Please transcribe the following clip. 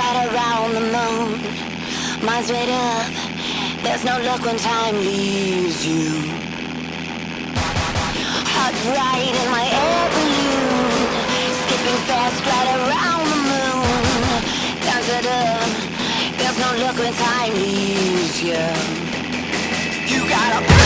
right around the moon. Mine's made up. There's no luck when time leaves you. Hot ride in my air balloon, skipping fast right around the moon. There's no luck when time leaves you. You gotta